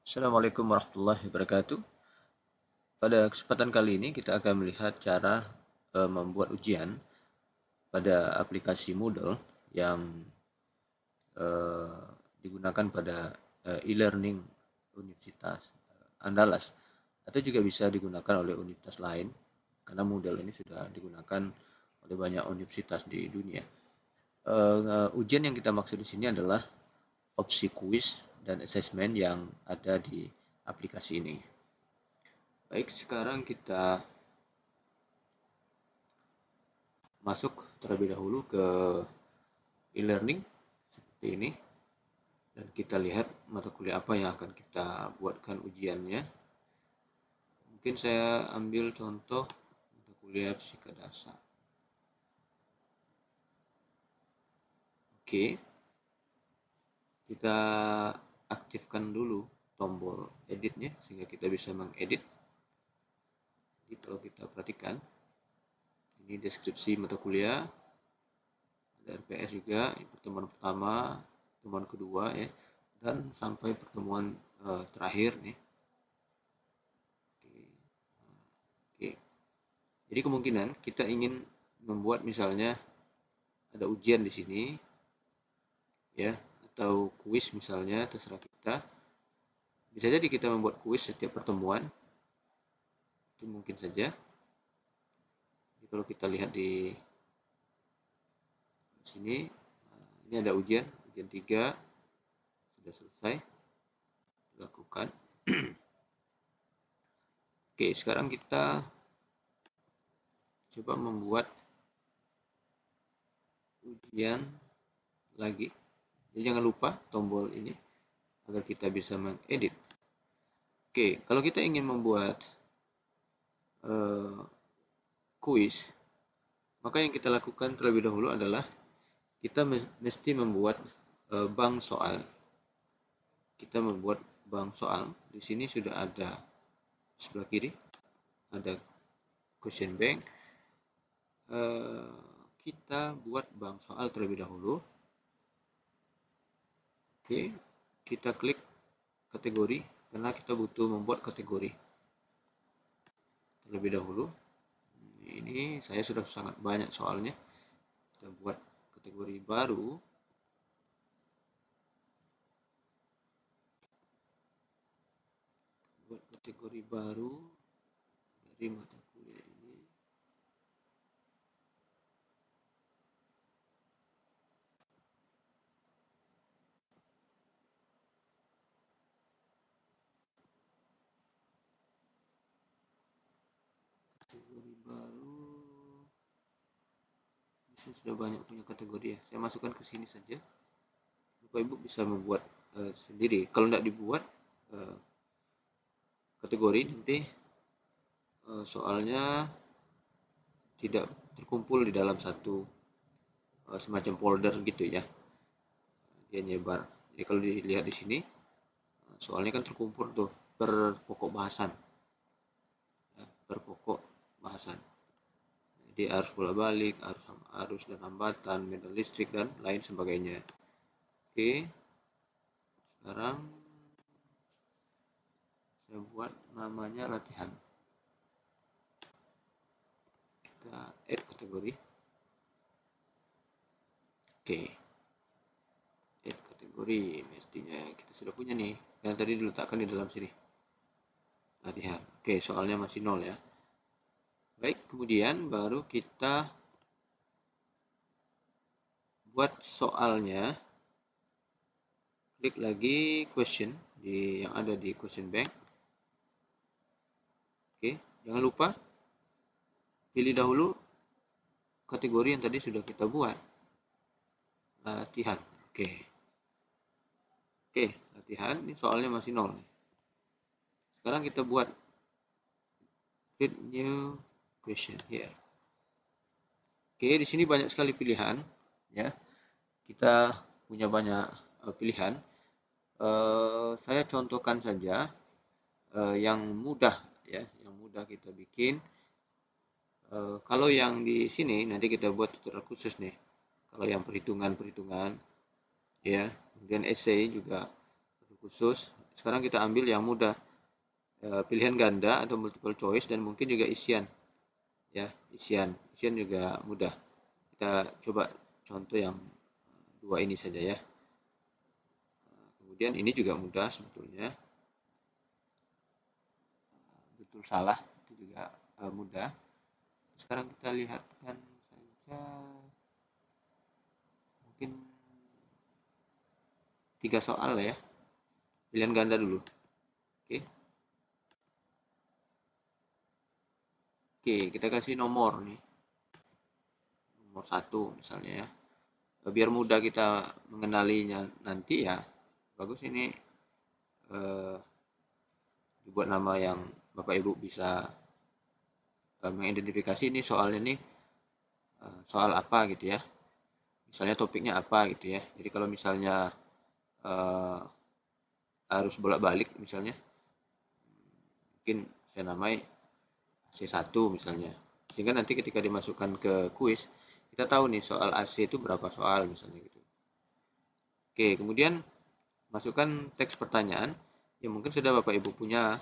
Assalamualaikum warahmatullahi wabarakatuh. Pada kesempatan kali ini kita akan melihat cara membuat ujian pada aplikasi Moodle yang eh, digunakan pada e-learning Universitas Andalas atau juga bisa digunakan oleh universitas lain karena Moodle ini sudah digunakan oleh banyak universitas di dunia. Ujian yang kita maksud di sini adalah opsi kuis dan asesmen yang ada di aplikasi ini. Baik, sekarang kita masuk terlebih dahulu ke e-learning seperti ini dan kita lihat mata kuliah apa yang akan kita buatkan ujiannya. Mungkin saya ambil contoh mata kuliah fisika dasar. Oke, kita aktifkan dulu tombol editnya sehingga kita bisa mengedit. Jadi kalau kita perhatikan, ini deskripsi mata kuliah, ada RPS juga, pertemuan pertama, pertemuan kedua ya, dan sampai pertemuan terakhir nih. Oke. Jadi kemungkinan kita ingin membuat misalnya ada ujian di sini ya atau kuis misalnya terserah kita. Bisa jadi kita membuat kuis setiap pertemuan. Itu mungkin saja. Jadi kalau kita lihat di sini ini ada ujian 3 sudah selesai dilakukan. Oke, sekarang kita coba membuat ujian lagi. Jadi jangan lupa tombol ini agar kita bisa mengedit. Oke, kalau kita ingin membuat kuis, maka yang kita lakukan terlebih dahulu adalah kita mesti membuat bank soal. Kita membuat bank soal. Di sini sudah ada sebelah kiri ada question bank. Kita buat bank soal terlebih dahulu. Oke, kita klik kategori karena kita butuh membuat kategori terlebih dahulu. Ini saya sudah sangat banyak soalnya. Kita buat kategori baru. Buat kategori baru dari mata kuliah ini. Kategori baru. Saya sudah banyak punya kategori ya. Saya masukkan ke sini saja. Bapak Ibu bisa membuat sendiri. Kalau tidak dibuat kategori nanti soalnya tidak terkumpul di dalam satu semacam folder gitu ya. Dia nyebar. Jadi kalau dilihat di sini soalnya kan terkumpul tuh per pokok bahasan. Ya, per pokok bahasan. Jadi arus bola balik, arus dan hambatan, medan listrik dan lain sebagainya. Oke. Sekarang saya buat namanya latihan. Kita add kategori. Oke. Add kategori. Mestinya kita sudah punya nih. Yang tadi diletakkan di dalam sini. Latihan. Oke, soalnya masih 0 ya. Baik, kemudian baru kita buat soalnya. Klik lagi question yang ada di question bank. Oke, jangan lupa pilih dahulu kategori yang tadi sudah kita buat. Latihan. Oke, latihan. Ini soalnya masih 0. Sekarang kita buat create new question here. Oke, di sini banyak sekali pilihan ya. Kita punya banyak pilihan. Saya contohkan saja yang mudah ya, yang mudah kita bikin. Kalau yang di sini nanti kita buat tutorial khusus nih. Kalau yang perhitungan ya, kemudian essay juga khusus. Sekarang kita ambil yang mudah, pilihan ganda atau multiple choice, dan mungkin juga isian. Ya, isian juga mudah. Kita coba contoh yang dua ini saja ya. Kemudian ini juga mudah sebetulnya. Betul salah itu juga mudah. Sekarang kita lihatkan saja mungkin 3 soal ya. Pilihan ganda dulu. Oke. Oke, kita kasih nomor nih. Nomor 1 misalnya ya. Biar mudah kita mengenalinya nanti ya. Bagus ini dibuat nama yang Bapak Ibu bisa mengidentifikasi ini soalnya nih soal apa gitu ya. Misalnya topiknya apa gitu ya. Jadi kalau misalnya harus bolak-balik misalnya, mungkin saya namai AC1 misalnya. Sehingga nanti ketika dimasukkan ke kuis, kita tahu nih soal AC itu berapa soal misalnya gitu. Oke, kemudian masukkan teks pertanyaan yang mungkin sudah Bapak Ibu punya.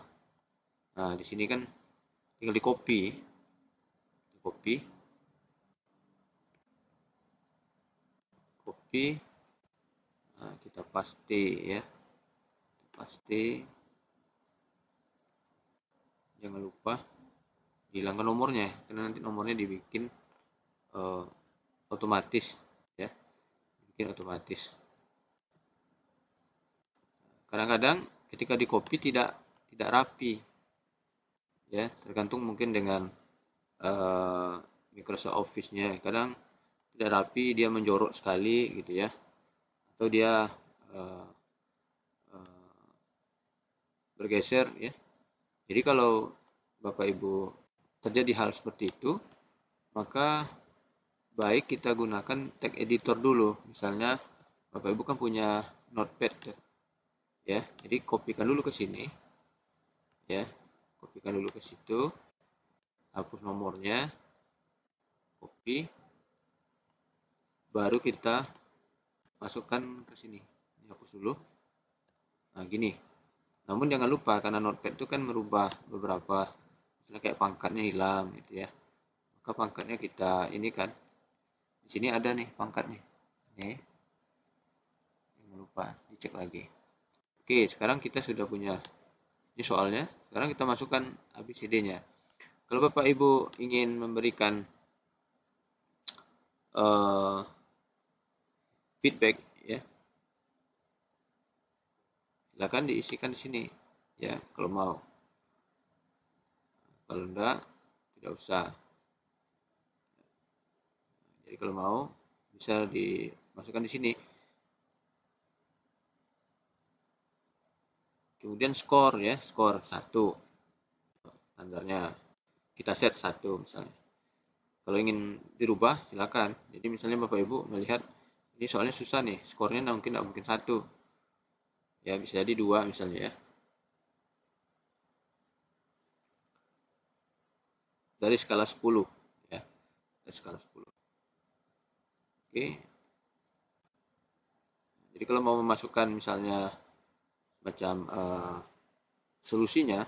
Nah, di sini kan tinggal di copy. Nah, kita paste ya. Paste. Jangan lupa hilangkan nomornya, karena nanti nomornya dibikin otomatis ya. Bikin otomatis. Kadang-kadang ketika di copy tidak rapi ya, tergantung mungkin dengan Microsoft Office-nya. Kadang tidak rapi, dia menjorok sekali gitu ya, atau dia bergeser ya. Jadi kalau Bapak Ibu terjadi hal seperti itu, maka baik kita gunakan tag editor dulu. Misalnya Bapak Ibu kan punya notepad ya, jadi kopikan dulu ke sini ya, kopikan dulu ke situ, hapus nomornya, copy, baru kita masukkan ke sini. Ini hapus dulu. Nah, gini. Namun jangan lupa, karena notepad itu kan merubah beberapa, misalnya kayak pangkatnya hilang gitu ya. Maka pangkatnya kita ini kan, di sini ada nih pangkatnya. Nih. Jangan lupa dicek lagi. Oke, sekarang kita sudah punya ini soalnya. Sekarang kita masukkan ABCD-nya. Kalau Bapak Ibu ingin memberikan feedback ya, silakan diisikan di sini ya kalau mau. Kalau enggak, tidak usah. Jadi kalau mau bisa dimasukkan di sini. Kemudian skor ya, skor 1. Standarnya kita set 1 misalnya. Kalau ingin dirubah silakan. Jadi misalnya Bapak Ibu melihat ini soalnya susah nih, skornya mungkin tidak mungkin 1. Ya bisa jadi 2 misalnya ya. Dari skala 10 ya. Dari skala 10. Oke. Jadi kalau mau memasukkan misalnya macam solusinya,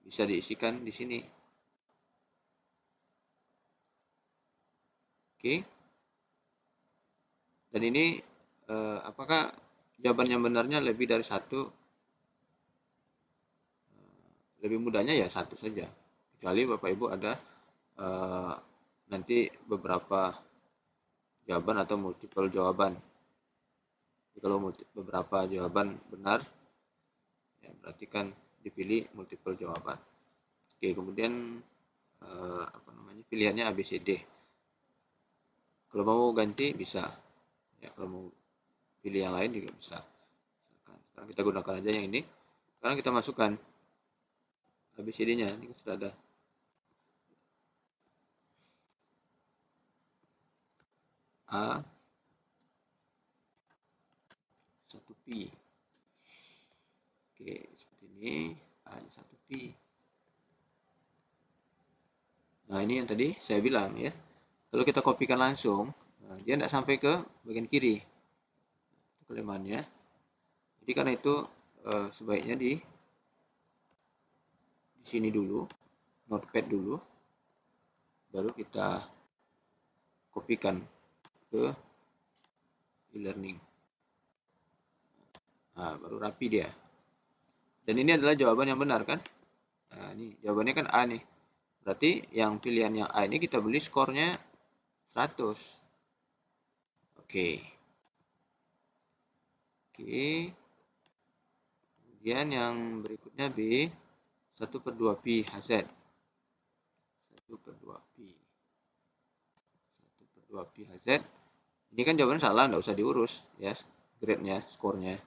bisa diisikan di sini. Oke. Dan ini apakah jawaban yang benarnya lebih dari 1? Lebih mudahnya ya 1 saja. Kecuali Bapak Ibu ada nanti beberapa jawaban atau multiple jawaban. Jadi kalau beberapa jawaban benar, ya berarti kan dipilih multiple jawaban. Oke, kemudian pilihannya ABCD. Kalau mau ganti bisa. Ya, kalau mau pilih yang lain juga bisa. Sekarang kita gunakan aja yang ini. Sekarang kita masukkan ABCD-nya. Ini sudah ada. A 1pi. Oke, seperti ini. A 1pi. Nah, ini yang tadi saya bilang ya. Kalau kita kopikan langsung, dia tidak sampai ke bagian kiri. Itu kelemahannya. Jadi Tapi karena itu sebaiknya di sini dulu, notepad dulu, baru kita kopikan ke e-learning. Nah, baru rapi dia. Dan ini adalah jawaban yang benar kan? Nah, ini jawabannya kan A nih. Berarti yang pilihan yang A ini kita beli skornya 100. Oke. Oke. Kemudian yang berikutnya B, 1/2 pi HZ. 1/2 pi. 1/2 pi HZ. Ini kan jawabannya salah, nggak usah diurus ya, grade-nya, skornya.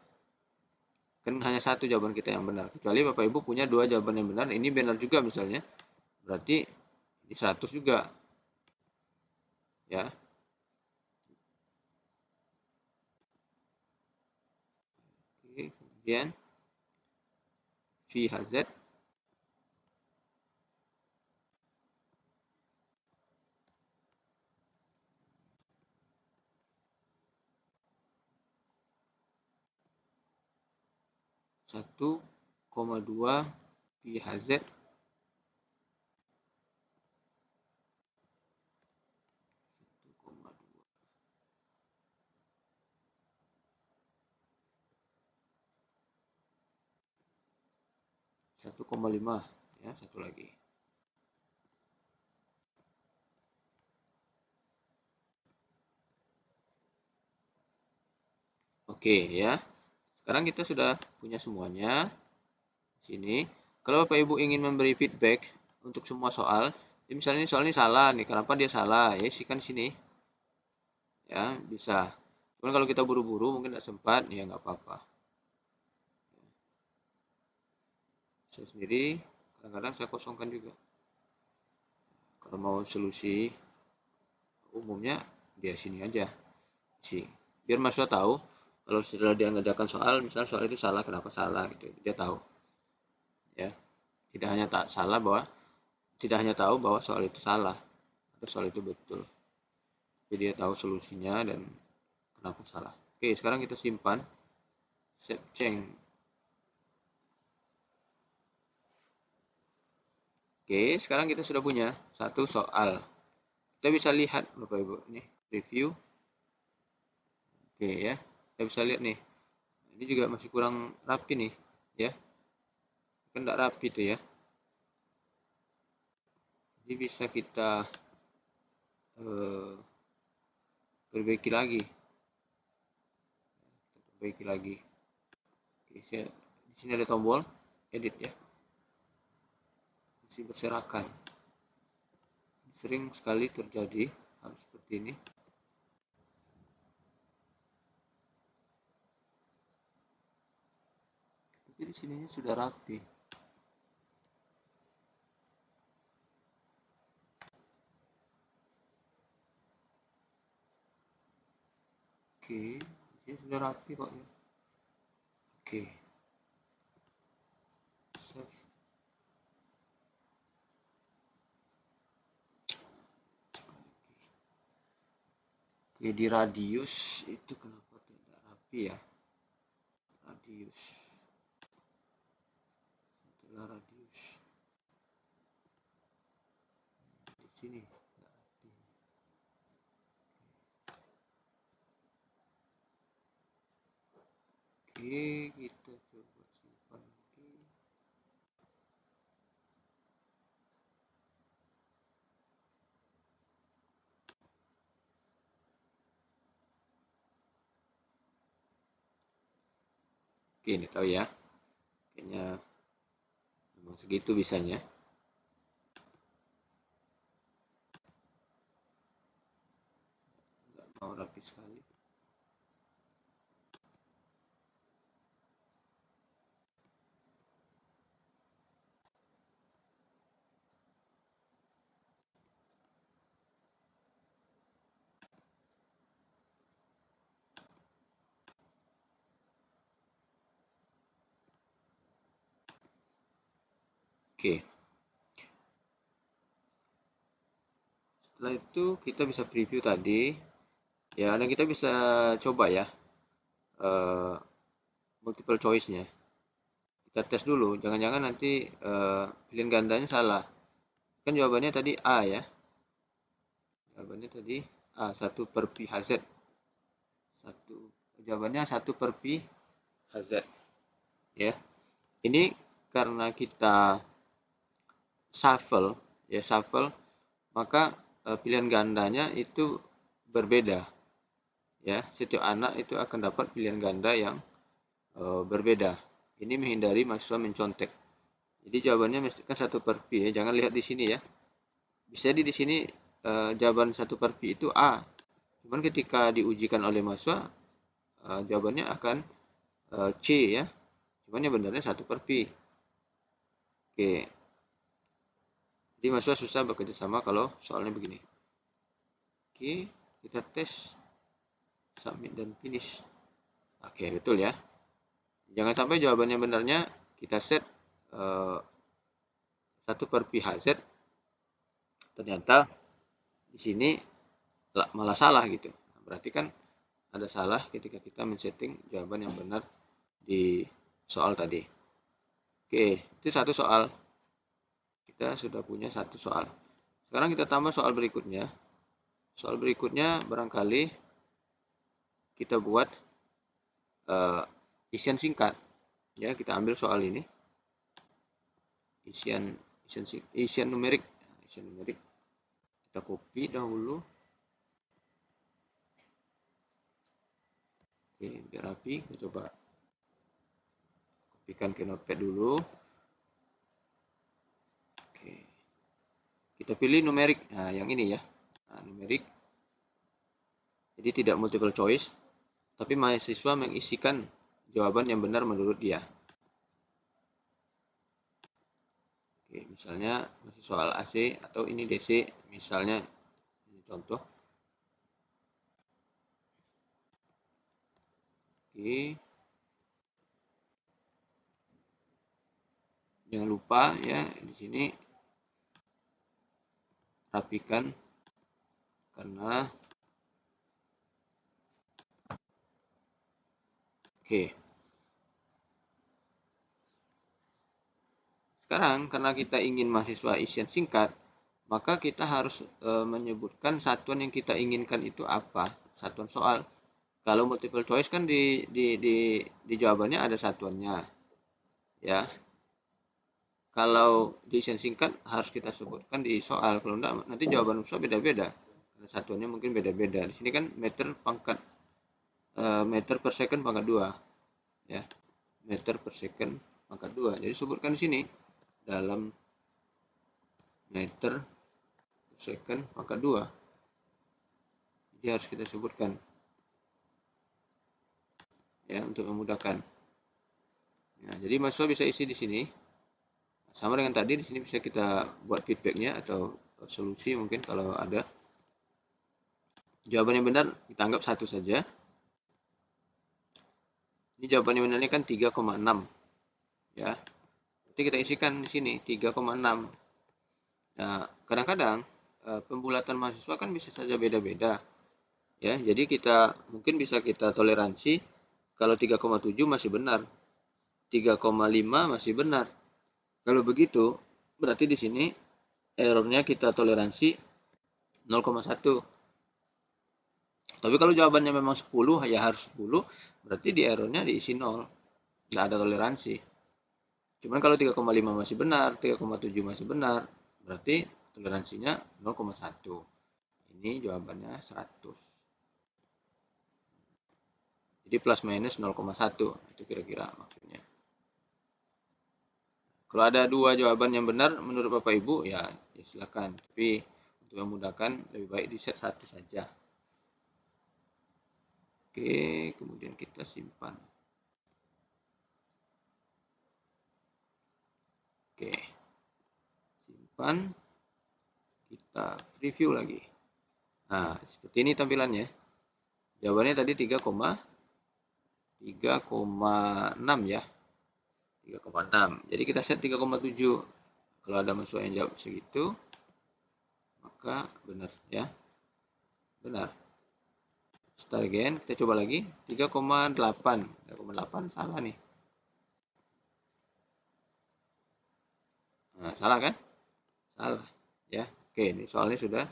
Kan hanya satu jawaban kita yang benar. Kecuali Bapak Ibu punya 2 jawaban yang benar, ini benar juga misalnya. Berarti ini 100 juga. Ya. Oke, kemudian VHZ 1,2 pi HZ 1,5 ya, satu lagi. Oke ya. Sekarang kita sudah punya semuanya. Sini. Kalau Bapak Ibu ingin memberi feedback untuk semua soal, ya misalnya ini soal ini salah nih, kenapa dia salah? Ya isikan sini. Ya, bisa. Cuman kalau kita buru-buru mungkin tidak sempat, ya nggak apa-apa. Saya sendiri kadang-kadang saya kosongkan juga. Kalau mau solusi umumnya dia sini aja. Isi. Biar mahasiswa tahu kalau setelah dia ngerjakan soal, misalnya soal itu salah, kenapa salah gitu. Dia tahu. Ya. Tidak hanya tahu bahwa soal itu salah atau soal itu betul. Jadi dia tahu solusinya dan kenapa salah. Oke, sekarang kita simpan. Save change. Oke, sekarang kita sudah punya satu soal. Kita bisa lihat Bapak Ibu nih, review. Oke ya. Kita bisa lihat nih. Ini juga masih kurang rapi nih, ya. Kan tidak rapi tuh ya. Jadi bisa kita perbaiki lagi. Perbaiki lagi. Oke, di sini ada tombol edit ya. Masih berserakan. Sering sekali terjadi hal seperti ini. Tapi di sininya sudah rapi. Oke, ini sudah rapi kok ya. Oke. Save. Oke, di radius itu kenapa tidak rapi ya? Radius. Setelah radius. Di sini. Oke, kita coba simpan lagi. Oke, ini tahu ya. Kayaknya memang segitu bisanya. Nggak mau rapi sekali. Oke. Setelah itu kita bisa preview tadi. Ya, dan kita bisa coba ya. multiple choice-nya. Kita tes dulu, jangan-jangan nanti pilihan gandanya salah. Kan jawabannya tadi A ya. Jawabannya tadi A, 1 per pi HZ. Jawabannya 1 per pi HZ. Ya. Ini karena kita shuffle, maka pilihan gandanya itu berbeda. Ya, setiap anak itu akan dapat pilihan ganda yang berbeda. Ini menghindari mahasiswa mencontek. Jadi jawabannya mesti kan 1 per pi ya. Jangan lihat di sini ya. Bisa di sini jawaban 1 per pi itu A. Cuman ketika diujikan oleh mahasiswa jawabannya akan C ya. Cuman yang benarnya 1 per pi. Oke. Jadi mahasiswa susah bekerja sama kalau soalnya begini. Oke, kita tes submit dan finish. Oke, betul ya. Jangan sampai jawabannya benarnya kita set 1 per pi HZ. Ternyata di sini malah salah gitu. Berarti kan ada salah ketika kita men-setting jawaban yang benar di soal tadi. Oke, itu satu soal. Kita sudah punya satu soal. Sekarang kita tambah soal berikutnya. Soal berikutnya barangkali kita buat isian singkat. Ya, kita ambil soal ini. Isian numerik. Isian numerik. Kita copy dahulu. Oke, biar rapi. Kita coba kopikan ke notepad dulu. Oke. Kita pilih numerik. Nah, yang ini ya. Nah, numerik. Jadi tidak multiple choice, tapi mahasiswa mengisikan jawaban yang benar menurut dia. Oke, misalnya masih soal AC atau ini DC, misalnya ini contoh. Oke. Jangan lupa ya di sini rapikan karena oke. Sekarang karena kita ingin mahasiswa isian singkat, maka kita harus menyebutkan satuan yang kita inginkan itu apa, satuan soal. Kalau multiple choice kan di jawabannya ada satuannya. Ya. Kalau di isian singkat harus kita sebutkan di soal. Kalau enggak nanti jawaban mahasiswa beda-beda. Karena satuannya mungkin beda-beda. Di sini kan meter per second pangkat 2. Ya. Meter per second pangkat 2. Jadi sebutkan di sini dalam meter per second pangkat 2. Jadi harus kita sebutkan ya untuk memudahkan. Nah, jadi mahasiswa bisa isi di sini. Sama dengan tadi, di sini bisa kita buat feedbacknya atau solusi mungkin kalau ada. Jawaban yang benar kita anggap 1 saja. Ini jawaban yang benarnya kan 3,6. Ya. Jadi kita isikan di sini 3,6. Nah, kadang-kadang pembulatan mahasiswa kan bisa saja beda-beda. Ya, jadi mungkin bisa kita toleransi kalau 3,7 masih benar. 3,5 masih benar. Kalau begitu, berarti di sini errornya kita toleransi 0,1. Tapi kalau jawabannya memang 10, ya harus 10, berarti di errornya diisi 0. Nggak ada toleransi. Cuman kalau 3,5 masih benar, 3,7 masih benar, berarti toleransinya 0,1. Ini jawabannya 100. Jadi plus minus 0,1. Itu kira-kira maksudnya. Kalau ada 2 jawaban yang benar menurut Bapak Ibu, ya silakan. Tapi untuk memudahkan, lebih baik di set 1 saja. Oke, kemudian kita simpan. Oke, simpan. Kita review lagi. Nah, seperti ini tampilannya. Jawabannya tadi 3,6 ya. 3,6. Jadi kita set 3,7. Kalau ada mahasiswa yang jawab segitu, maka benar ya. Benar. Start again, kita coba lagi. 3,8. 3,8 salah nih. Nah, salah kan? Salah. Ya. Oke, ini soalnya sudah.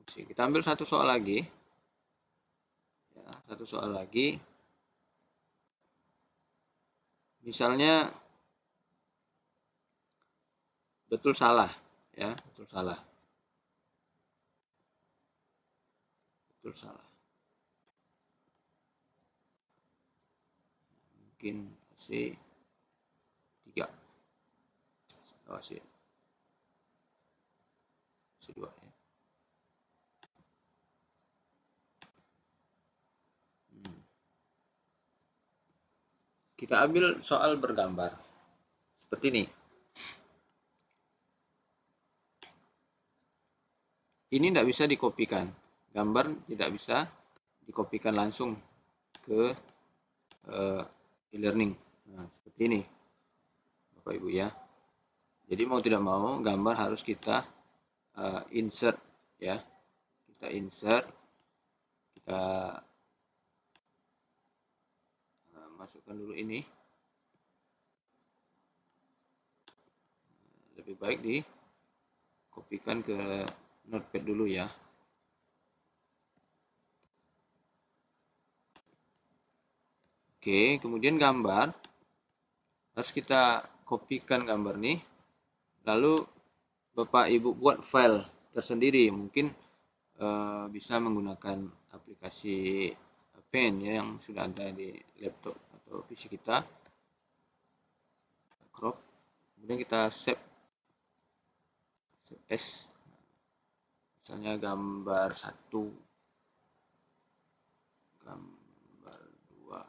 Kita ambil satu soal lagi. Ya, satu soal lagi. Misalnya betul salah, ya, betul salah. Betul salah. Mungkin C 3. Oh, C2 ya. Kita ambil soal bergambar. Seperti ini. Ini tidak bisa dikopikan. Gambar tidak bisa dikopikan langsung ke e-learning. Nah, seperti ini, Bapak Ibu ya. Jadi mau tidak mau gambar harus kita insert ya. Kita insert, kita masukkan dulu ini. Lebih baik dikopikan ke notepad dulu ya. Oke, kemudian gambar harus kita kopikan gambar nih, lalu Bapak Ibu buat file tersendiri. Mungkin bisa menggunakan aplikasi pen ya yang sudah ada di laptop atau PC kita. Crop, kemudian kita save as, misalnya gambar 1, gambar 2.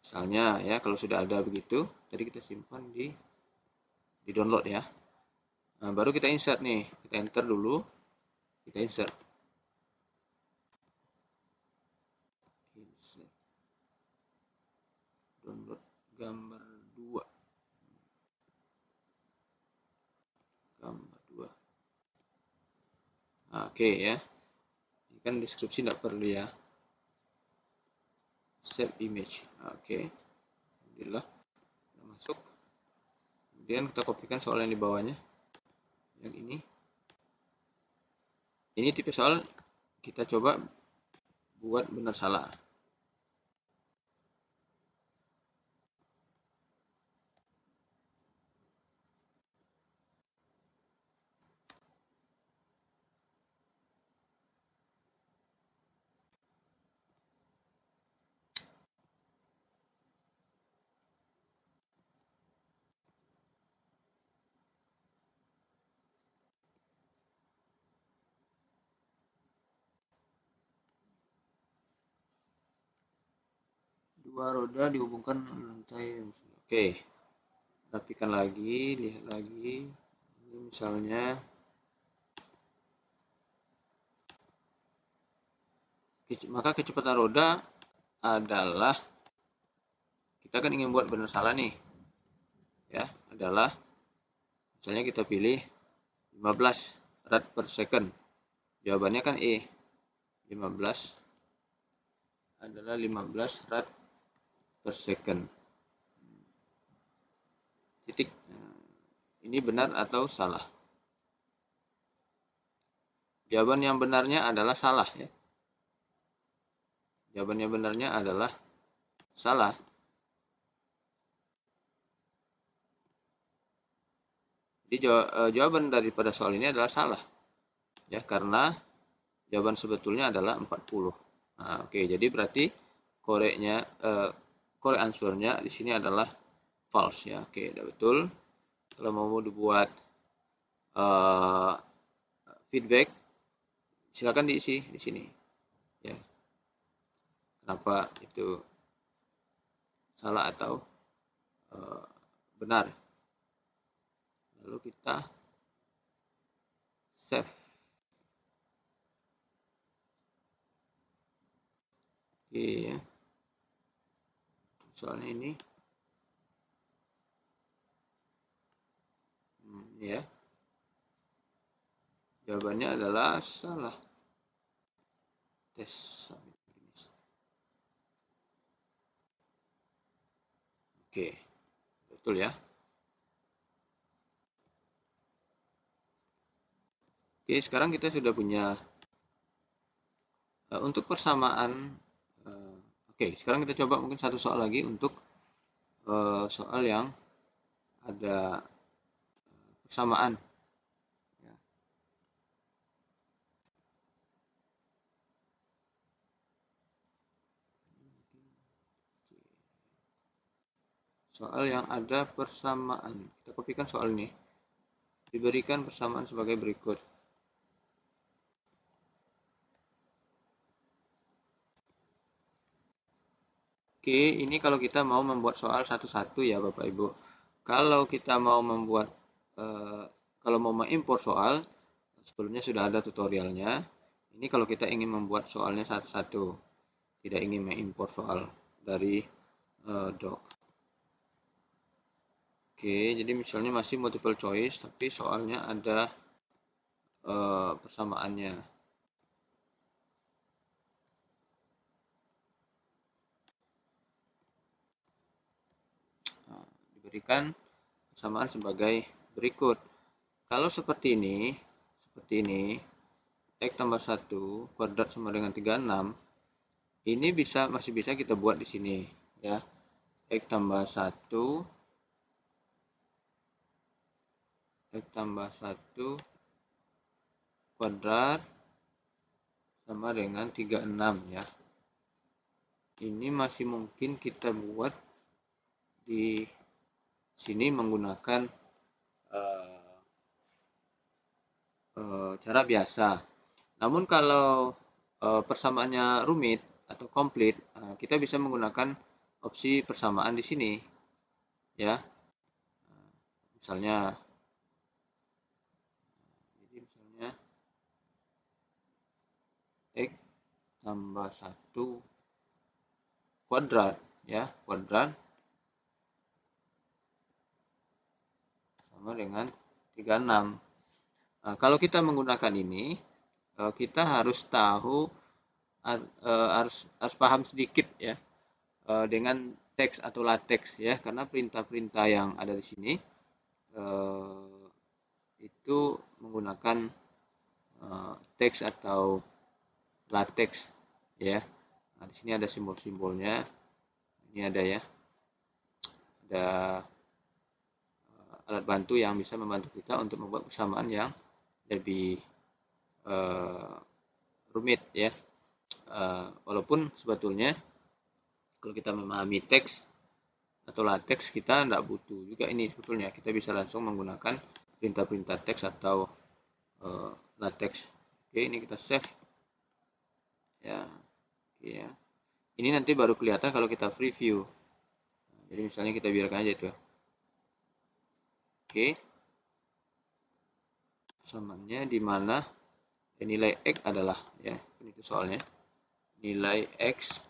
Misalnya ya, kalau sudah ada begitu, tadi kita simpan di download ya. Nah, baru kita insert nih, kita enter dulu, kita insert. Download gambar 2. Gambar 2. Nah, oke ya. Ini kan deskripsi tidak perlu ya. Save image. Oke. Alhamdulillah. Kita masuk. Kemudian kita kopikan soal yang di bawahnya. Yang ini. Ini tipe soal kita coba buat benar salah. Dua roda dihubungkan lantai. Oke. Rapikan lagi, lihat lagi. Ini misalnya maka kecepatan roda adalah, kita kan ingin buat benar salah nih ya, adalah misalnya kita pilih 15 rad per second. Jawabannya kan E. 15 adalah 15 rad per second. Titik. Ini benar atau salah? Jawaban yang benarnya adalah salah ya. Jawaban yang benarnya adalah salah. Jadi jawaban daripada soal ini adalah salah. Ya, karena jawaban sebetulnya adalah 40. Nah, oke, jadi berarti koreknya korek answernya di sini adalah false ya. Oke, udah betul. Kalau mau dibuat feedback, silakan diisi di sini ya. Kenapa itu salah atau benar. Lalu kita save. Oke ya. Soalnya ini ya. Jawabannya adalah salah. tes submit finish. Oke, betul ya. Oke, sekarang kita sudah punya untuk persamaan. Oke, sekarang kita coba mungkin satu soal lagi untuk soal yang ada persamaan. Ya. Soal yang ada persamaan. Kita kopikan soal ini. Diberikan persamaan sebagai berikut. Oke, ini kalau kita mau membuat soal satu-satu ya Bapak Ibu. Kalau kita mau membuat, kalau mau mengimpor soal, sebelumnya sudah ada tutorialnya. Ini kalau kita ingin membuat soalnya satu-satu, tidak ingin mengimpor soal dari doc. Oke, jadi misalnya masih multiple choice, tapi soalnya ada persamaannya. Nah, diberikan persamaan sebagai berikut. Kalau seperti ini, X tambah 1 kuadrat sama dengan 36, ini masih bisa kita buat di sini ya. X tambah 1 kuadrat sama dengan 36 ya. Ini masih mungkin kita buat di sini menggunakan cara biasa. Namun kalau persamaannya rumit atau komplit, kita bisa menggunakan opsi persamaan di sini ya. Misalnya X tambah 1 kuadrat ya, kuadrat sama dengan 36. Nah, kalau kita menggunakan ini, kita harus tahu, harus paham sedikit ya dengan teks atau latex ya, karena perintah-perintah yang ada di sini itu menggunakan teks atau latex ya. Nah, di sini ada simbol-simbolnya. Ini ada ya. Ada alat bantu yang bisa membantu kita untuk membuat persamaan yang lebih rumit ya. Walaupun sebetulnya kalau kita memahami teks atau latex, kita tidak butuh juga ini sebetulnya. Kita bisa langsung menggunakan perintah-perintah teks atau latex. Oke, ini kita save ya. Oke, ya. Ini nanti baru kelihatan kalau kita preview. Jadi misalnya kita biarkan aja itu. Oke. Samaannya di mana nilai X adalah ya, itu soalnya. Nilai X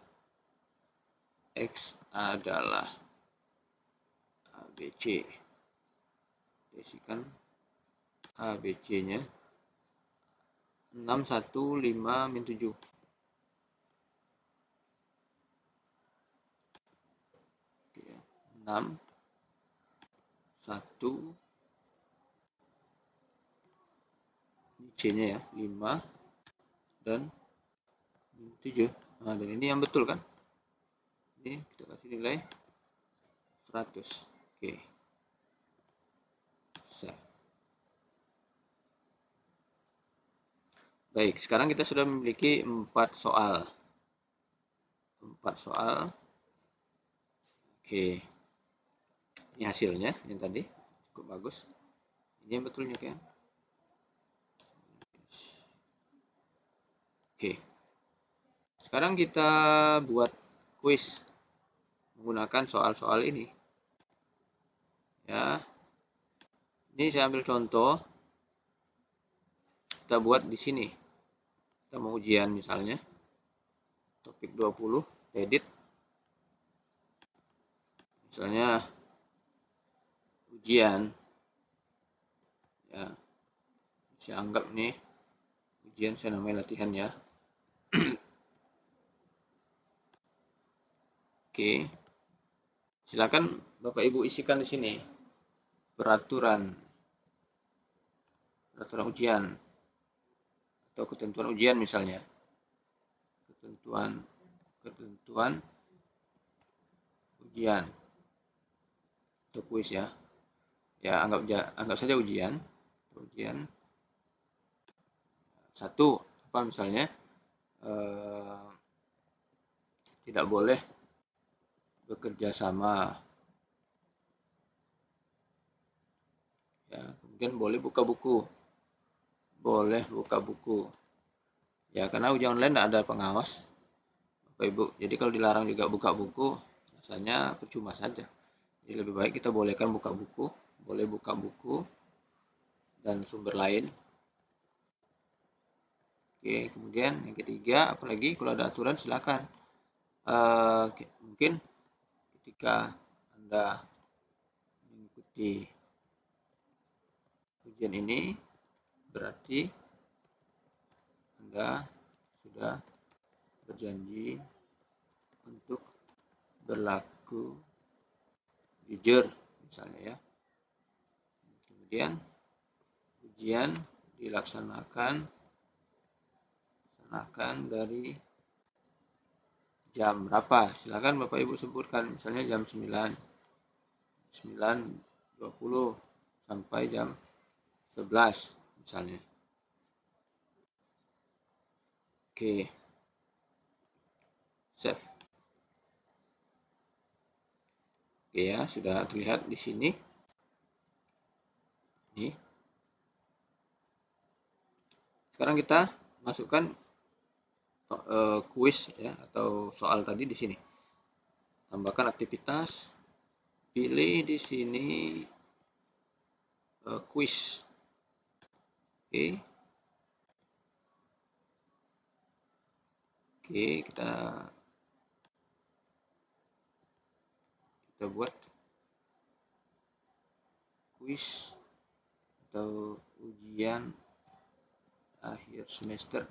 adalah ABC. Desikan ABC-nya 615-7. Oke, 6 1 C-nya ya 5 dan 7. Nah, dan ini yang betul kan? Ini kita kasih nilai 100. Oke. Save. Baik, sekarang kita sudah memiliki 4 soal. 4 soal. Oke. Ini hasilnya yang tadi cukup bagus. Ini yang betulnya kan? Oke. Sekarang kita buat kuis menggunakan soal-soal ini. Ya. Ini saya ambil contoh. Kita buat di sini. Kita mau ujian misalnya. Topik 20, edit. Misalnya ujian. Ya. Saya anggap nih ujian, saya namanya latihan ya. Oke, silakan Bapak Ibu isikan di sini peraturan ujian atau ketentuan ujian misalnya. Ketentuan ujian atau kuis ya. Ya, anggap saja ujian. Ujian satu apa misalnya tidak boleh bekerja sama. Ya, kemudian boleh buka buku. Ya, karena ujian online tidak ada pengawas, Bapak Ibu. Jadi kalau dilarang juga buka buku, rasanya percuma saja. Jadi lebih baik kita bolehkan buka buku, boleh buka buku dan sumber lain. Oke, kemudian yang ketiga, apalagi kalau ada aturan silakan. Mungkin ketika Anda mengikuti ujian ini, berarti Anda sudah berjanji untuk berlaku jujur, misalnya ya. Kemudian ujian dilaksanakan dari jam berapa? Silakan Bapak Ibu sebutkan, misalnya jam 9.20 sampai jam 11 misalnya. Oke. Save. Oke ya, sudah terlihat di sini. Nih. Sekarang kita masukkan kuis ya atau soal tadi di sini. Tambahkan aktivitas, pilih di sini kuis. Oke. Oke, kita buat kuis atau ujian akhir semester.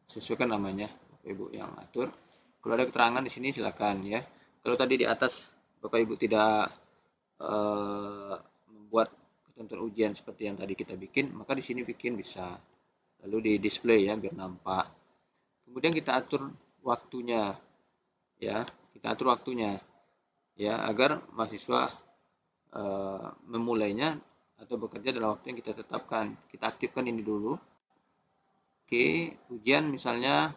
Sesuaikan namanya, Bapak Ibu yang atur. Kalau ada keterangan di sini silakan ya. Kalau tadi di atas Bapak Ibu tidak membuat ketentuan ujian seperti yang tadi kita bikin, maka di sini bikin bisa. Lalu di display ya biar nampak. Kemudian kita atur waktunya ya, ya agar mahasiswa memulainya atau bekerja dalam waktu yang kita tetapkan. Kita aktifkan ini dulu. Oke, ujian misalnya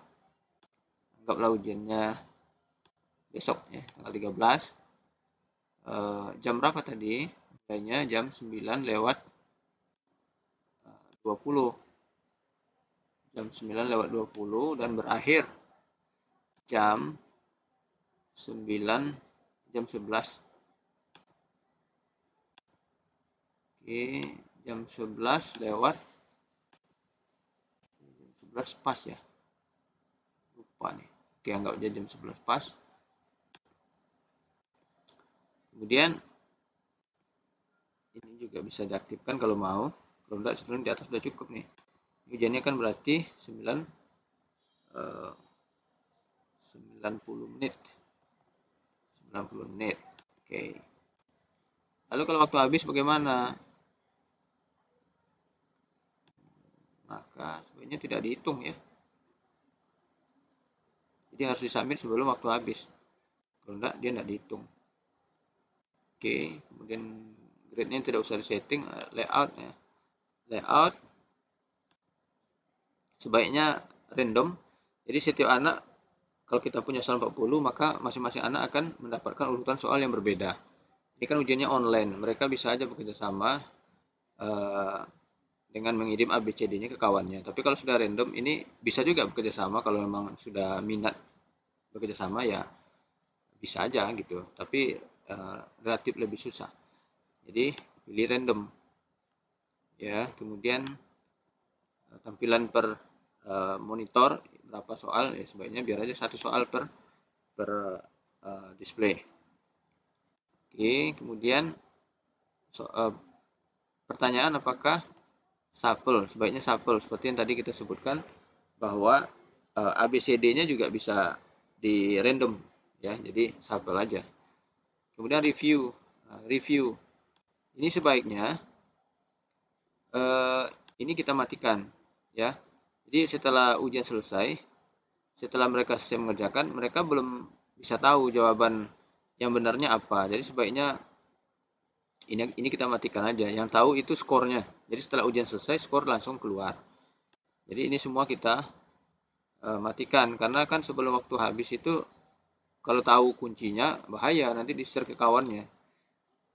anggaplah ujiannya besok ya, tanggal 13. Jam berapa tadi? Mulainya jam 9:20. Jam 9:20 dan berakhir jam 11. Oke, jam 11 pas ya. Lupa nih. Oke, anggap aja jam 11 pas. Kemudian ini juga bisa diaktifkan kalau mau. Kalau enggak, sebelum di atas sudah cukup nih. Ujiannya kan berarti 90 menit. 90 menit. Oke. Lalu kalau waktu habis bagaimana? Maka sebenarnya tidak dihitung ya. Jadi harus disubmit sebelum waktu habis. Kalau enggak, dia tidak dihitung. Oke, kemudian grade-nya tidak usah disetting, layout ya. Layout sebaiknya random. Jadi setiap anak, kalau kita punya soal 40, maka masing-masing anak akan mendapatkan urutan soal yang berbeda. Ini kan ujiannya online, mereka bisa aja bekerja sama dengan mengirim ABCD-nya ke kawannya. Tapi kalau sudah random, ini bisa juga bekerja sama kalau memang sudah minat bekerja sama ya bisa aja gitu. Tapi relatif lebih susah. Jadi pilih random. Ya, kemudian tampilan per monitor berapa soal ya sebaiknya biar aja satu soal per display. Oke, kemudian pertanyaan apakah shuffle, sebaiknya shuffle seperti yang tadi kita sebutkan bahwa ABCD-nya juga bisa di random ya, jadi shuffle aja. Kemudian review. Review ini sebaiknya ini kita matikan ya. Jadi setelah ujian selesai, setelah mereka selesai mengerjakan, mereka belum bisa tahu jawaban yang benarnya apa. Jadi sebaiknya ini kita matikan aja. Yang tahu itu skornya. Jadi setelah ujian selesai, skor langsung keluar. Jadi ini semua kita matikan, karena kan sebelum waktu habis itu kalau tahu kuncinya bahaya, nanti di-share ke kawannya.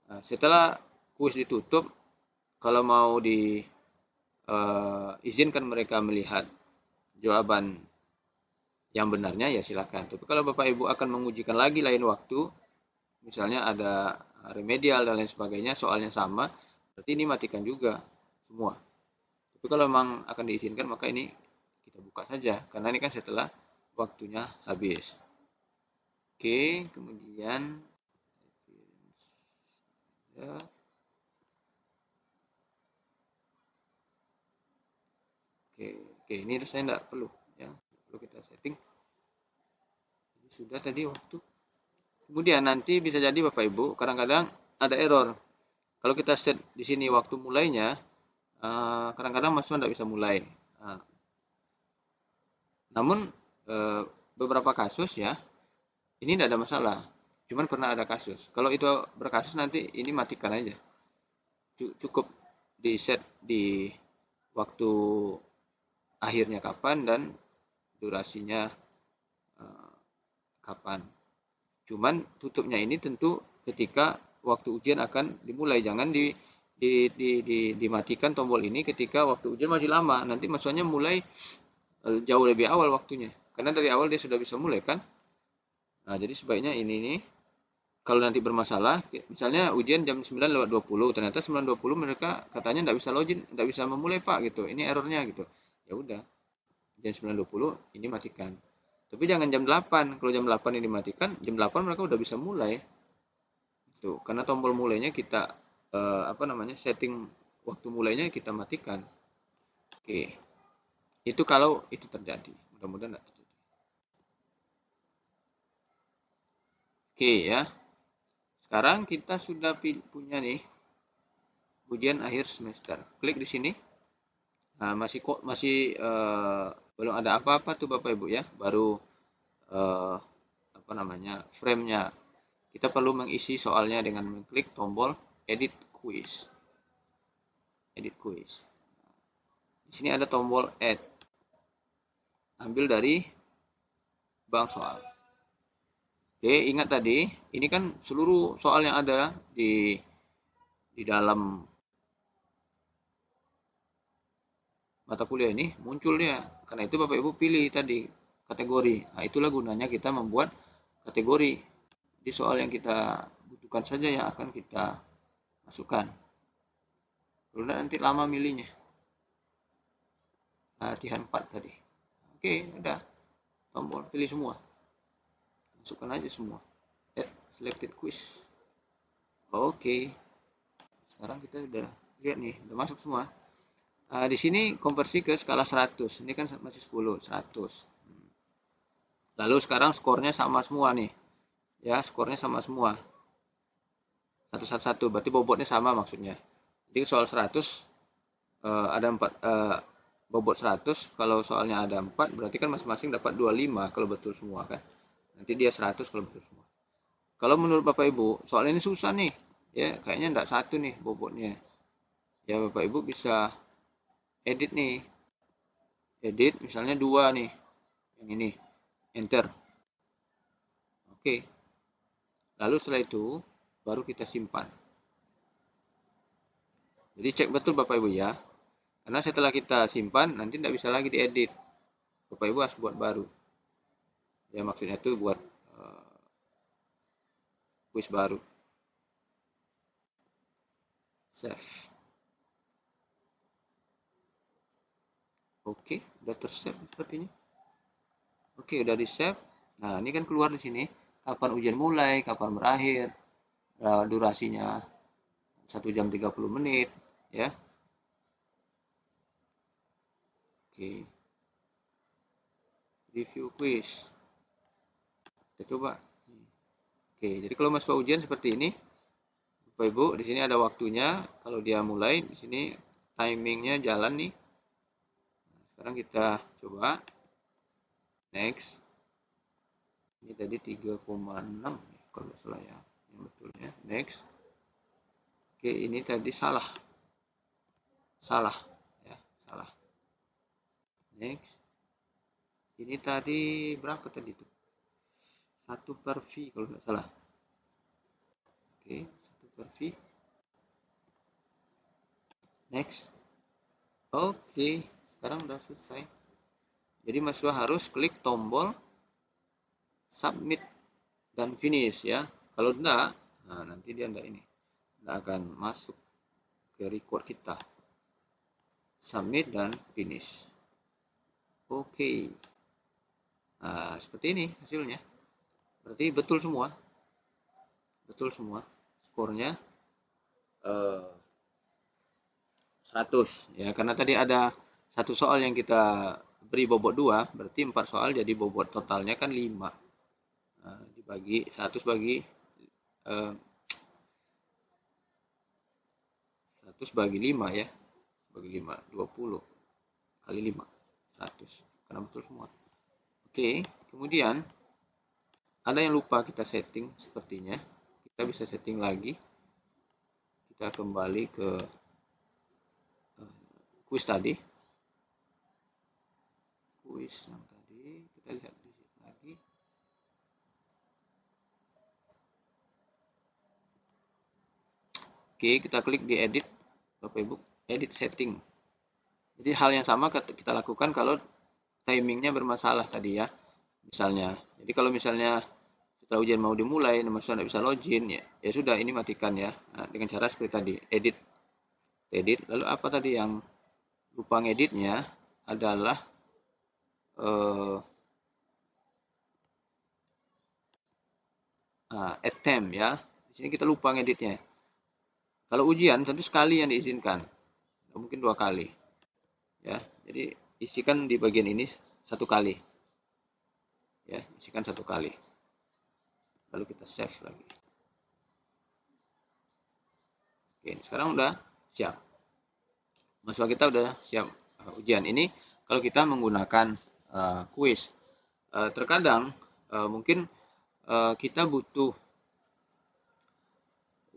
Nah, setelah kuis ditutup, kalau mau izinkan mereka melihat jawaban yang benarnya ya silakan. Tapi kalau Bapak Ibu akan mengujikan lagi lain waktu, misalnya ada remedial dan lain sebagainya, soalnya sama, berarti ini matikan juga semua. Tapi kalau memang akan diizinkan, maka ini kita buka saja, karena ini kan setelah waktunya habis. Oke, kemudian ya. Oke, ini saya tidak perlu ya, perlu kita setting. Sudah tadi waktu. Kemudian nanti bisa jadi Bapak Ibu kadang-kadang ada error. Kalau kita set di sini waktu mulainya, kadang-kadang mahasiswa tidak bisa mulai. Namun beberapa kasus ya, ini tidak ada masalah. Cuman pernah ada kasus. Kalau itu berkasus nanti ini matikan aja. Cukup di set di waktu akhirnya kapan dan durasinya kapan. Cuman tutupnya ini tentu ketika waktu ujian akan dimulai. Jangan dimatikan tombol ini ketika waktu ujian masih lama. Nanti maksudnya mulai jauh lebih awal waktunya. Karena dari awal dia sudah bisa mulai kan. Nah, jadi sebaiknya ini nih. Kalau nanti bermasalah, misalnya ujian jam 9:20, ternyata 9:20 mereka katanya tidak bisa login, tidak bisa memulai Pak gitu. Ini errornya gitu. Ya udah, jam 9:20 ini matikan. Tapi jangan jam 8. Kalau jam 8 ini matikan, jam 8 mereka udah bisa mulai. Tuh, karena tombol mulainya kita setting waktu mulainya kita matikan. Oke. Itu kalau itu terjadi. Mudah-mudahan tidak terjadi. Oke ya. Sekarang kita sudah punya nih ujian akhir semester. Klik di sini. Nah, masih belum ada apa-apa tuh Bapak Ibu ya. Baru frame-nya. Kita perlu mengisi soalnya dengan mengklik tombol edit quiz. Edit quiz. Di sini ada tombol add. Ambil dari bank soal. Oke, ingat tadi, ini kan seluruh soal yang ada di dalam mata kuliah ini muncul dia. Karena itu Bapak Ibu pilih tadi kategori. Nah, itulah gunanya kita membuat kategori. Di soal yang kita butuhkan saja yang akan kita masukkan. Kalau nanti lama milihnya. Latihan 4 tadi. Oke, udah. Tombol pilih semua. Masukkan aja semua. Selected quiz. Oke. Sekarang kita udah lihat nih, udah masuk semua. Di sini konversi ke skala 100. Ini kan masih 10, 100. Lalu sekarang skornya sama semua nih. Ya, skornya sama semua. 111, berarti bobotnya sama maksudnya. Jadi soal 100 ada 4 bobot 100, kalau soalnya ada 4 berarti kan masing-masing dapat 25 kalau betul semua kan. Nanti dia 100 kalau betul semua. Kalau menurut Bapak Ibu, soal ini susah nih. Ya, kayaknya enggak satu nih bobotnya. Ya, Bapak Ibu bisa edit nih. Edit misalnya 2 nih. Yang ini. Enter. Oke. Lalu setelah itu baru kita simpan. Jadi cek betul Bapak Ibu ya. Karena setelah kita simpan nanti tidak bisa lagi diedit. Bapak Ibu harus buat baru. Ya maksudnya itu buat quiz baru. Save. Oke, udah tersave sepertinya. Oke, udah di save. Nah, ini kan keluar di sini kapan ujian mulai, kapan berakhir, durasinya 1 jam 30 menit, ya. Oke, review quiz. Kita coba. Oke, jadi kalau mahasiswa ujian seperti ini, Bapak Ibu, di sini ada waktunya. Kalau dia mulai, di sini timingnya jalan nih. Sekarang kita coba. Next. Ini tadi 3,6 kalau nggak salah ya. Yang betulnya. Next. Oke, ini tadi salah. Salah. Ya, salah. Next. Ini tadi berapa tadi tuh? 1 per V kalau nggak salah. Oke, 1 per V. Next. Oke, sekarang udah selesai. Jadi mahasiswa harus klik tombol submit dan finish ya. Kalau enggak, nah nanti dia enggak akan masuk ke record kita. Submit dan finish. Oke. Nah, seperti ini hasilnya. Berarti betul semua. Betul semua. Skornya 100 ya, karena tadi ada satu soal yang kita beri bobot 2, berarti 4 soal jadi bobot totalnya kan 5. Nah, dibagi 100 bagi 100 bagi 5 ya. Bagi 5, 20 kali 5, 100. Karena betul semua. Oke, kemudian ada yang lupa kita setting sepertinya. Kita bisa setting lagi. Kita kembali ke kuis tadi. Kuis yang tadi, kita lihat di sini lagi. Oke, kita klik di edit, Bapak Ibu, edit setting. Jadi hal yang sama kita lakukan kalau timingnya bermasalah tadi ya. Misalnya, jadi kalau misalnya setelah ujian mau dimulai, mahasiswa tidak bisa login, ya sudah ini matikan ya. Nah, dengan cara seperti tadi, edit. Lalu apa tadi yang lupa ngeditnya adalah attempt ya. Di sini kita lupa ngeditnya. Kalau ujian tentu sekali yang diizinkan, mungkin 2 kali. Ya, jadi isikan di bagian ini 1 kali. Ya, isikan 1 kali. Lalu kita save lagi. Oke, sekarang udah siap. Mahasiswa kita udah siap ujian. Ini kalau kita menggunakan kuis. Terkadang mungkin kita butuh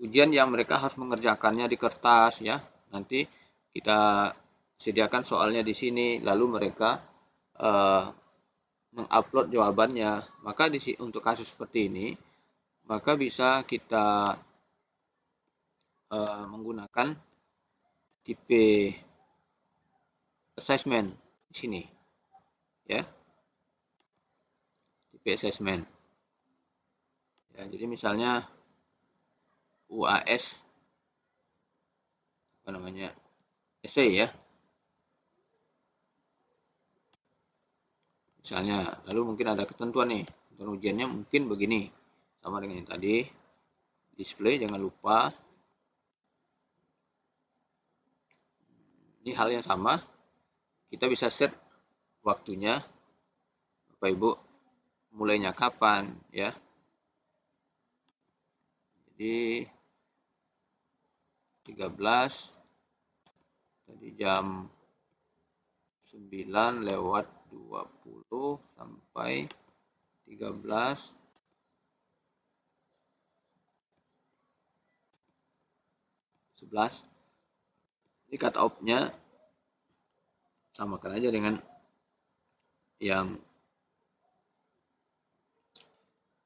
ujian yang mereka harus mengerjakannya di kertas ya. Nanti kita sediakan soalnya di sini, lalu mereka mengupload jawabannya. Maka untuk kasus seperti ini, maka bisa kita menggunakan tipe assessment di sini, ya, tipe assessment. Ya, jadi misalnya UAS apa namanya essay ya, misalnya, lalu mungkin ada ketentuan nih, ketentuan ujiannya mungkin begini, sama dengan yang tadi, display jangan lupa. Ini hal yang sama, kita bisa set waktunya, Bapak Ibu, mulainya kapan ya. Jadi 13 tadi jam 9 lewat 20 sampai 13 11. Ini cut off-nya samakan aja dengan yang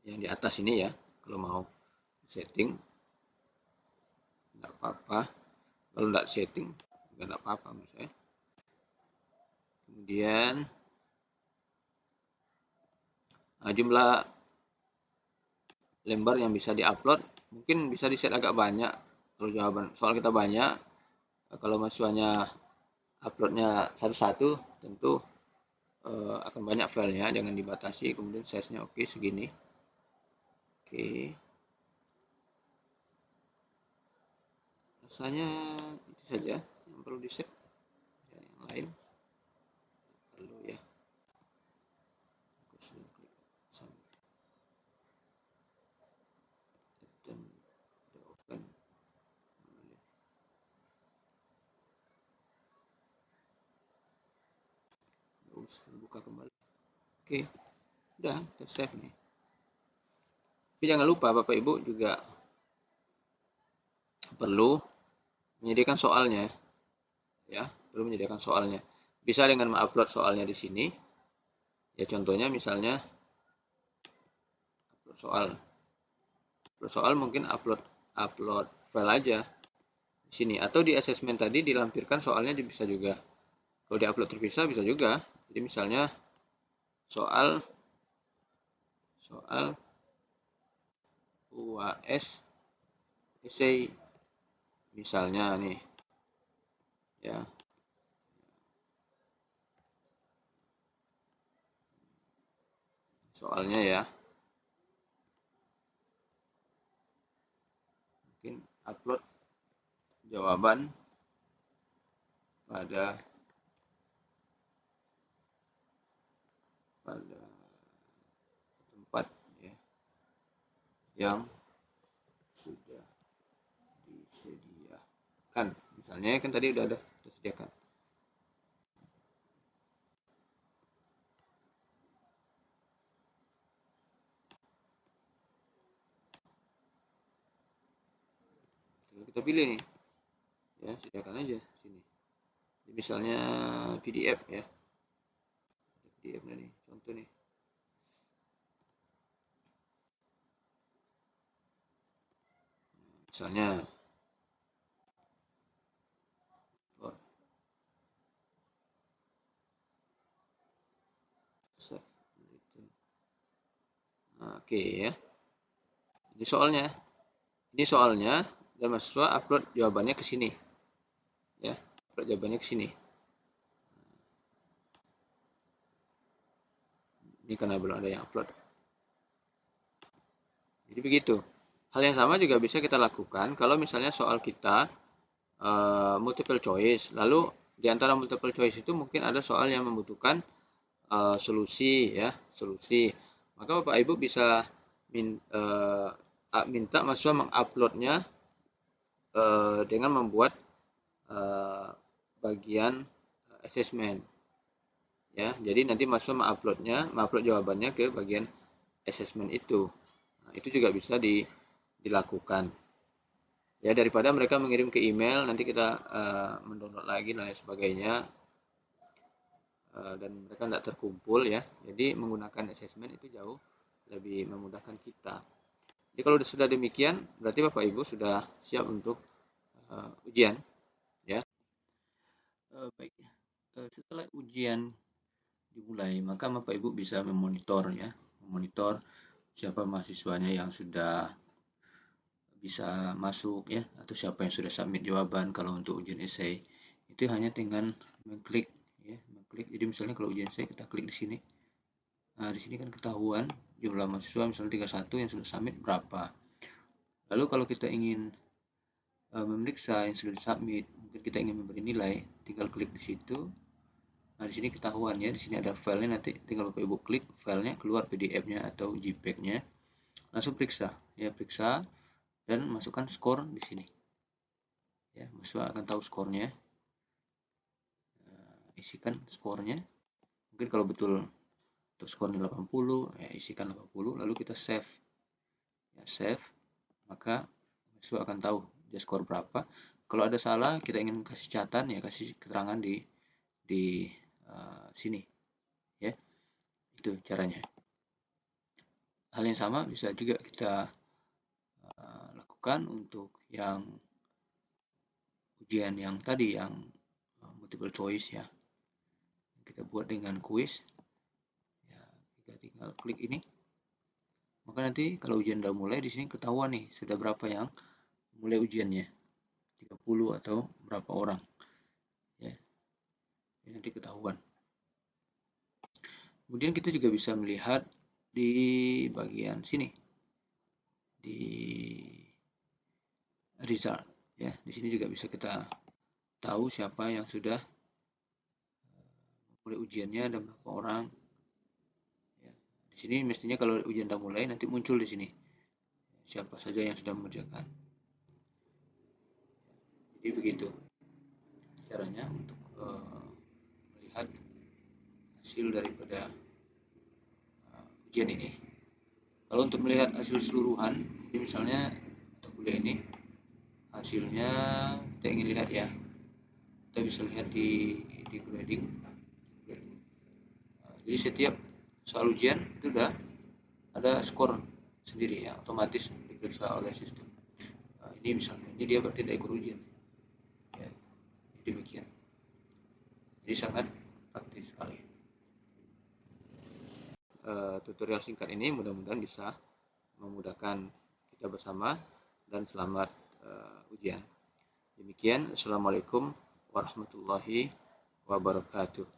di atas ini ya. Kalau mau setting enggak apa-apa. Kalau enggak setting enggak apa-apa menurut saya. Kemudian jumlah lembar yang bisa diupload mungkin bisa di-set agak banyak. Kalau jawaban soal kita banyak, kalau mahasiswanya uploadnya satu-satu, tentu akan banyak filenya, jangan dibatasi. Kemudian size-nya oke segini. Oke. Rasanya itu saja yang perlu di-set. Yang lain Lalu ya, aku sudah klik submit dan udah open. Terus buka kembali. Oke, udah save nih. Tapi jangan lupa Bapak Ibu juga perlu menyediakan soalnya, ya, perlu menyediakan soalnya. Bisa dengan mengupload soalnya di sini. Ya contohnya misalnya upload soal mungkin upload file aja di sini, atau di assessment tadi dilampirkan soalnya bisa juga. Kalau diupload terpisah bisa juga. Jadi misalnya soal UAS essay misalnya nih, ya. Soalnya ya. Mungkin upload jawaban pada tempat ya, yang sudah disediakan. Misalnya kan tadi udah ada disediakan. Kita pilih nih, ya sediakan aja sini. Misalnya PDF ya, PDF nih, contoh nih. Misalnya oke ya. Ini soalnya dan mahasiswa upload jawabannya ke sini. Ya, upload jawabannya ke sini. Ini karena belum ada yang upload. Jadi begitu. Hal yang sama juga bisa kita lakukan kalau misalnya soal kita multiple choice. Lalu di antara multiple choice itu mungkin ada soal yang membutuhkan solusi ya, solusi. Maka Bapak Ibu bisa minta mahasiswa menguploadnya dengan membuat bagian assessment. Ya, jadi nanti mahasiswa mengupload jawabannya ke bagian assessment itu. Nah, itu juga bisa dilakukan. Ya, daripada mereka mengirim ke email, nanti kita mendownload lagi dan lain sebagainya, dan mereka tidak terkumpul ya. Jadi menggunakan assessment itu jauh lebih memudahkan kita. Jadi kalau sudah demikian, berarti Bapak Ibu sudah siap untuk ujian, ya. Baik, setelah ujian dimulai, maka Bapak Ibu bisa memonitor ya, memonitor siapa mahasiswanya yang sudah bisa masuk ya, atau siapa yang sudah submit jawaban. Kalau untuk ujian essay itu hanya tinggal mengklik ya, mengklik. Jadi misalnya kalau ujian essay kita klik di sini. Nah, di sini kan ketahuan jumlah mahasiswa misalnya 31 yang sudah submit berapa. Lalu kalau kita ingin memeriksa yang sudah disubmit, mungkin kita ingin memberi nilai, tinggal klik di situ. Nah, di sini ketahuan ya, di sini ada filenya, nanti tinggal Bapak Ibu klik filenya, keluar PDF-nya atau JPEG-nya. Langsung periksa, ya periksa dan masukkan skor di sini. Ya, mahasiswa akan tahu skornya. Isikan skornya. Mungkin kalau betul untuk skornya 80, ya isikan 80, lalu kita save. Ya, save, maka mahasiswa akan tahu dia skor berapa. Kalau ada salah, kita ingin kasih catatan, ya kasih keterangan di sini. Ya, itu caranya. Hal yang sama bisa juga kita lakukan untuk yang ujian yang tadi, yang multiple choice ya. Kita buat dengan kuis. Ya, kita tinggal klik ini. Maka nanti kalau ujian udah mulai, di sini ketahuan nih sudah berapa yang mulai ujiannya. 30 atau berapa orang. Ya. Ini nanti ketahuan. Kemudian kita juga bisa melihat di bagian sini. Di result ya. Di sini juga bisa kita tahu siapa yang sudah mulai ujiannya dan berapa orang. Ya. Di sini mestinya kalau ujian sudah mulai nanti muncul di sini siapa saja yang sudah mengerjakan. Jadi begitu caranya untuk melihat hasil daripada ujian ini. Kalau untuk melihat hasil keseluruhan, jadi misalnya untuk kuliah ini hasilnya kita ingin lihat ya, kita bisa lihat di grading. Jadi setiap soal ujian itu sudah ada skor sendiri ya, otomatis diperiksa oleh sistem. Ini misalnya, ini dia berarti tidak ikut ujian. Ya, demikian. Jadi sangat praktis sekali. Tutorial singkat ini mudah-mudahan bisa memudahkan kita bersama dan selamat ujian. Demikian, Assalamualaikum warahmatullahi wabarakatuh.